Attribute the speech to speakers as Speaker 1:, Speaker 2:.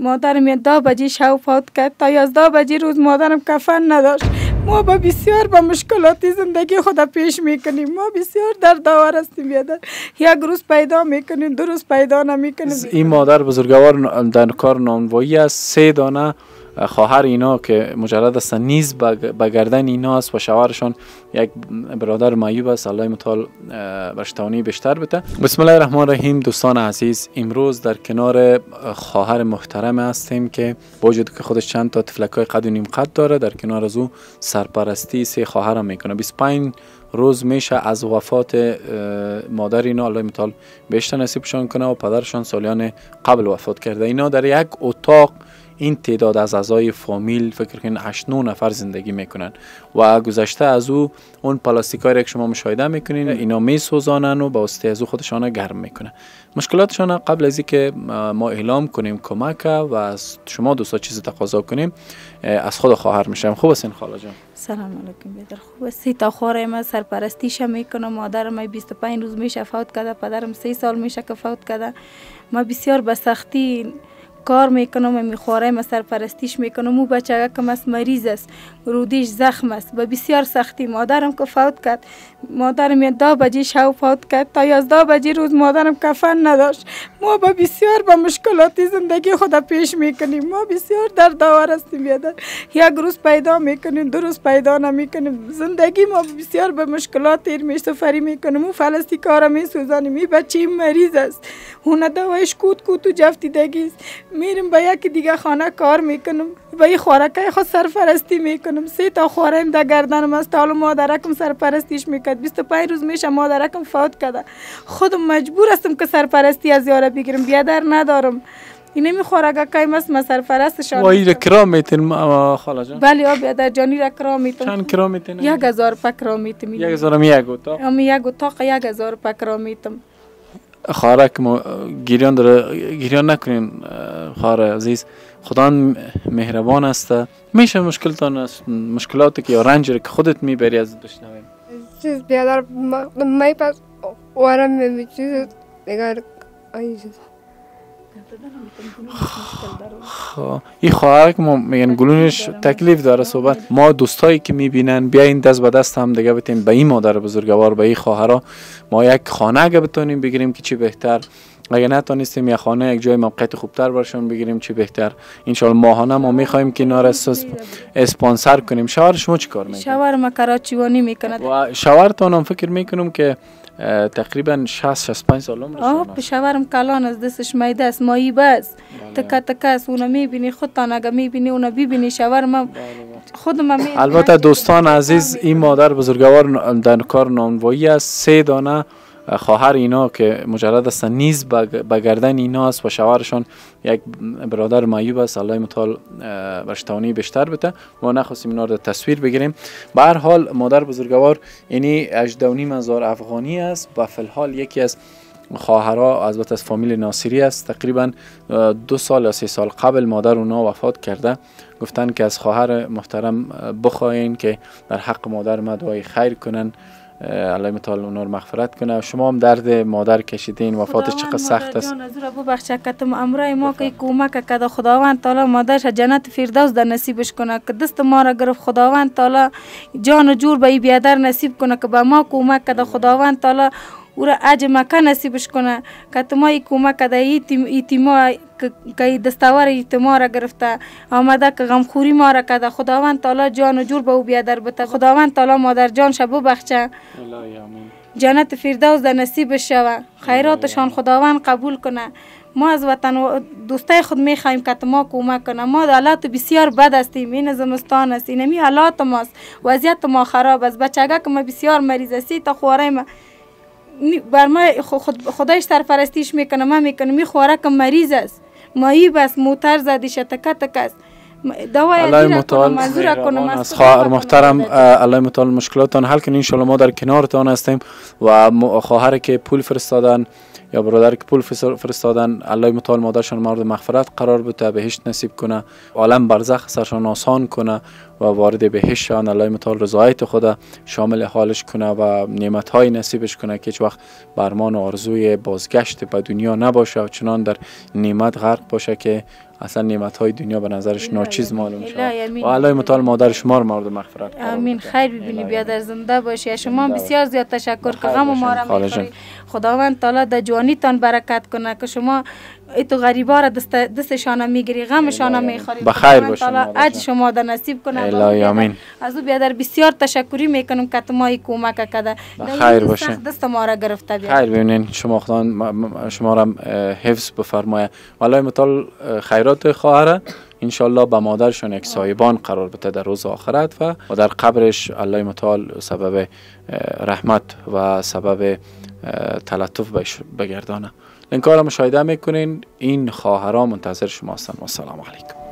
Speaker 1: مادرم 10 بجه شب فوت کرد. تا 11 بجه روز مادرم کفن نداشت. ما بسیار با مشکلات زندگی خود پیش میکنیم. ما بسیار دردآور هستیم بیادر. یک روز پیدا میکنیم، 2 روز پیدا نمیکنیم.
Speaker 2: این مادر بزرگوار در کار نانوایی است. 3 دانه خواهر اینا که مجرد است نیز به گردن اینا است و شوهرشان یک برادر معیوب است. الله متعال برشتوانی بیشتر بده. بسم الله الرحمن الرحیم. دوستان عزیز، امروز در کنار خواهر محترم هستیم که با وجود که خودش چند تا طفلکای قد و نیم قد داره، در کنار از او سرپرستی 3 خواهر هم میکنه. 25 روز میشه از وفات مادر اینا، الله متعال بیشتر نصیبشان کنه، و پدرشان سالیان قبل وفات کرده. اینا در یک اتاق این تعداد از اعضای فامیل فکر کنین 8-9 نفر زندگی میکنن و گذشته از او اون پلاستیکایی که شما مشاهده میکنین اینا میسوزانن و با واسطه از او خودشان گرم میکنن. مشکلاتشان قبل از اینکه ما اعلام کنیم کمک و از شما دوستا چیزی تقاضا کنیم از خود خواهر میشم. خوب هستین خاله جان؟
Speaker 1: سلام علیکم بیادر. خوب است. 3 تا خواهر ما سرپرستیش میکنم. مادرم 25 روز میشه فوت کرده، پدرم 3 سال میشه که فوت کرده. ما بسیار به سختی کار میکنم، میخوارم، سرپرستیش میکنم. او بچه کم است، مریض است، رودیش زخم است، به بسیار سختی. مادرم که فوت کرد، مادرم 10 بجه شب فوت کرد. تا 11 بجه روز مادرم کفن نداشت. ما بسیار با مشکلات زندگی خود پیش میکنیم. ما بسیار دردآور هستیم بیادر. یک روز پیدا میکنیم، 2 روز پیدا نمیکنیم. زندگی ما بسیار به مشکلات تیر میسفری میکنیم. او فلسطی کارا میسوزانیم. این بچه مریض است، اون دوایش کود و جفتیدگی است. میریم به یک دیگه خانه کار میکنم، به این خوارکای خود سرپرستی میکنم. 3 تا خوارم در گردنم است. حالا مادرکم سرپرستیش میکرد. 25 روز میشه مادرکم فوت کرده. خودم مجبور هستم که سرپرستی از یاره بگیرم، بیادر ندارم. اینه می خوارکای مست ما سرپرستشان.
Speaker 2: و این کرام میتین خاله جان؟
Speaker 1: بله آ بیادر جانی را کرام میتم.
Speaker 2: چند کرام میتین؟
Speaker 1: 1000 روپیه کرام میتم.
Speaker 2: 1000 یک اتاق؟
Speaker 1: یک اتاق 1000 روپیه کرام میتم.
Speaker 2: خواهرک ما گریان داره، گریان نکنین خواهر عزیز. خدا مهربان است. میشه مشکلتان است، مشکلاتی که یا رنجی که خودت میبری از بشنویم.
Speaker 3: چیز بیادر می پس وارم می چیز دیگر آیجز.
Speaker 2: این خواهر که ما میگن گلونش تکلیف داره صحبت. ما دوستایی که میبینن بیاین دست به دست هم دیگه بتیم به این مادر بزرگوار، به این خواهرها ما یک خانه اگه بتونیم بگیریم که چی بهتر. اگه نتونستیم یک خانه یک جای موقعیت خوبتر برشون بگیریم چی بهتر. ان شاء الله ماهانه ما میخوایم که اینا را اسپانسر کنیم. شوهر شما چی کار میکنه؟
Speaker 1: شوهر ما کراچیوانی میکنه.
Speaker 2: و شوهرتون هم فکر میکنم که تقریبا 60-65 سال عمرش است.
Speaker 1: شوهرم کلان از دستش میده است، مایی بس تکه تکه است. اونو میبینی خودتان، اگه میبینی اونو ببینی. شوهرم خودم
Speaker 2: البته دوستان عزیز، این مادر بزرگوار در کار نانوایی است. 3 دانه خواهر اینا که مجرد است نیز به گردن اینا است و شوهرشان یک برادر معیوب است. الله متعال برشتوانی بیشتر بده و نخواستیم اینا رو تصویر بگیریم. به هر حال مادر بزرگوار اینی 18,500 افغانی است و فی الحال یکی از خواهرها البته از فامیل ناصری است. تقریبا 2 سال یا 3 سال قبل مادر اونا وفات کرده. گفتن که از خواهر محترم بخواین که در حق مادر ما دعای خیر کنن، الله متعال اونا رو مغفرت کنه. شما هم درد مادر کشیدین، وفاتش چقدر سخت است.
Speaker 1: خداوند مادر جان ببخشه که تم امرای ما که کمک کرده. خداوند تعالی مادرش جنت فردوس در نصیبش کنه که دست ما را گرفت. خداوند تعالی جان و جور به بیادر نصیب کنه که به ما کمک کرده. خداوند تعالی او را اجر مکه نصیبش کنه که تمای کمک کرده. ایتیما که دستاور ایتیما را گرفته آمده که غمخوری ما را کرده. خداوند تعالی جان و جور به او بیادر بده. خداوند تعالی مادر جان شب بخشه، جنت فردوس در نصیبش شوه، خیراتشان خداوند قبول کنه. ما از وطن و دوستای خود میخوایم که ما کمک کنه. ما حالات بسیار بد هستیم. این زمستان است، اینمی حالات ماست، وضعیت ما خراب است. بچگا که ما بسیار مریض است. تا خواره ما بر ما خدایش سرپرستیش میکنه، ما میکنه. می خواره که مریض است، مایی بس موتر زدیش تکه تکه است.
Speaker 2: الله متعال از خواهر محترم الله متعال مشکلاتان حل کنه. ان شاء الله ما در کنارتان هستیم و خواهر که پول فرستادن یا برادر که پول فرستادن الله متعال مادرشان مورد مغفرت قرار بده، بهشت نصیب کنه، عالم برزخ سرشان آسان کنه و وارد بهشت شون. الله متعال رضایت خدا شامل حالش کنه و نعمت های نصیبش کنه که هیچ وقت برمان و آرزوی بازگشت به دنیا نباشه و چنان در نعمت غرق باشه که اصلا نعمت های دنیا به نظرش ناچیز معلوم شد
Speaker 1: الهی
Speaker 2: و الله متعال مادر شما رو مورد مغفرت قرار
Speaker 1: امین.
Speaker 2: بده.
Speaker 1: خیر ببینی بیادر زنده باشی. شما
Speaker 2: زنده
Speaker 1: بسیار زیاد تشکر که غم ما را
Speaker 2: خاله
Speaker 1: میخوری. خداوند تعالی در جوانیتان برکت کنه که شما ایتو غریبا را دستشان میگیری، غمشان میخوری.
Speaker 2: بخیر باشین
Speaker 1: تعالی اجر شما در نصیب کنه.
Speaker 2: الهی آمین.
Speaker 1: از او بیادر بسیار تشکری میکنم که ما کمک کرده.
Speaker 2: بخیر باشین.
Speaker 1: دست ما را گرفته بیادر.
Speaker 2: خیر ببینین شما خدا شما را حفظ بفرمایه. الله متعال خیرات خواهر انشالله به مادرشون یک سایبان قرار بده در روز آخرت و در قبرش الله متعال سبب رحمت و سبب تلطف بگردانه. این کار مشاهده میکنین. این خواهرها منتظر شما هستند. و السلام علیکم.